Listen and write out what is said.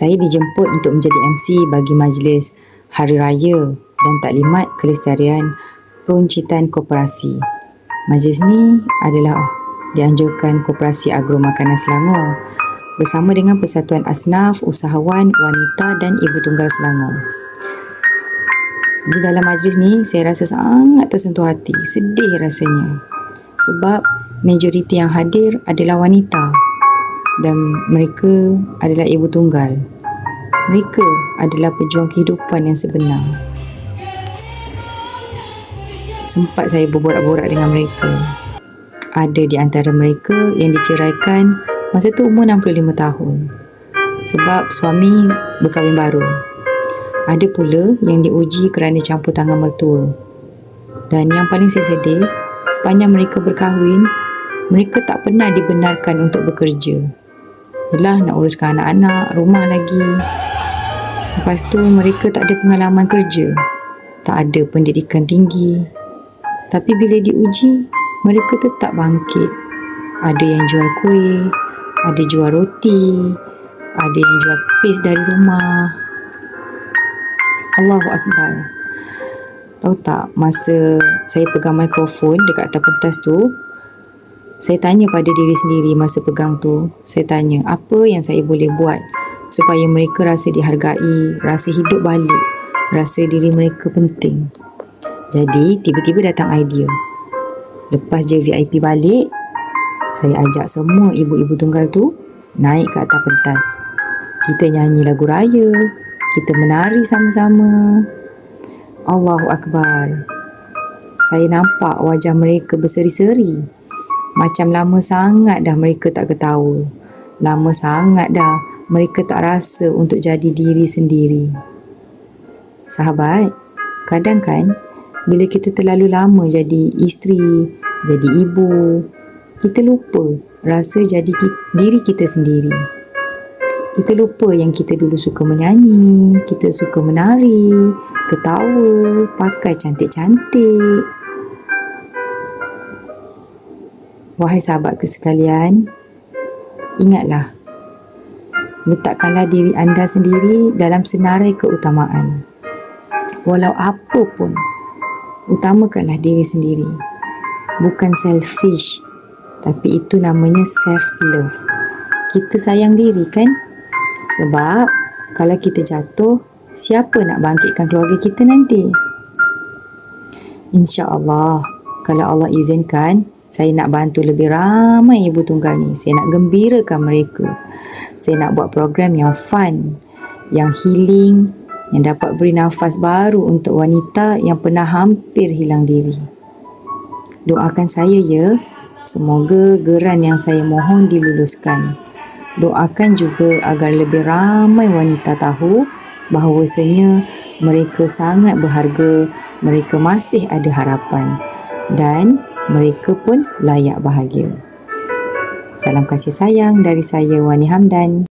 Saya dijemput untuk menjadi MC bagi majlis Hari Raya dan Taklimat Kelestarian Peruncitan Koperasi. Majlis ni adalah dianjurkan Koperasi Agro Makanan Selangor bersama dengan Persatuan Asnaf, Usahawan, Wanita dan Ibu Tunggal Selangor. Di dalam majlis ni, saya rasa sangat tersentuh hati, sedih rasanya. Sebab majoriti yang hadir adalah wanita dan mereka adalah ibu tunggal. Mereka adalah pejuang kehidupan yang sebenar. Sempat saya berborak-borak dengan mereka. Ada di antara mereka yang diceraikan masa tu umur 65 tahun sebab suami berkahwin baru. Ada pula yang diuji kerana campur tangan mertua. Dan yang paling saya sedih, sepanjang mereka berkahwin, mereka tak pernah dibenarkan untuk bekerja. Yelah, nak uruskan anak-anak, rumah lagi. Lepas tu mereka tak ada pengalaman kerja, tak ada pendidikan tinggi. Tapi bila diuji, mereka tetap bangkit. Ada yang jual kuih, ada jual roti, ada yang jual paste dari rumah. Allahu Akbar. Tahu tak, masa saya pegang mikrofon dekat atas pentas tu, saya tanya pada diri sendiri masa pegang tu. Saya tanya, apa yang saya boleh buat supaya mereka rasa dihargai, rasa hidup balik, rasa diri mereka penting. Jadi, tiba-tiba datang idea. Lepas je VIP balik, saya ajak semua ibu-ibu tunggal tu naik ke atas pentas. Kita nyanyi lagu raya, kita menari sama-sama. Allahu Akbar. Saya nampak wajah mereka berseri-seri. Macam lama sangat dah mereka tak ketawa. Lama sangat dah mereka tak rasa untuk jadi diri sendiri. Sahabat, kadang kan bila kita terlalu lama jadi isteri, jadi ibu, kita lupa rasa jadi diri kita sendiri. Kita lupa yang kita dulu suka menyanyi, kita suka menari, ketawa, pakai cantik-cantik. Wahai sahabatku sekalian, ingatlah, letakkanlah diri anda sendiri dalam senarai keutamaan. Walau apa pun, utamakanlah diri sendiri. Bukan selfish, tapi itu namanya self-love. Kita sayang diri kan? Sebab kalau kita jatuh, siapa nak bangkitkan keluarga kita nanti? InsyaAllah, kalau Allah izinkan, saya nak bantu lebih ramai ibu tunggal ni. Saya nak gembirakan mereka. Saya nak buat program yang fun, yang healing, yang dapat beri nafas baru untuk wanita yang pernah hampir hilang diri. Doakan saya ya, semoga geran yang saya mohon diluluskan. Doakan juga agar lebih ramai wanita tahu bahawasanya mereka sangat berharga, mereka masih ada harapan dan mereka pun layak bahagia. Salam kasih sayang dari saya, Wani Hamdan.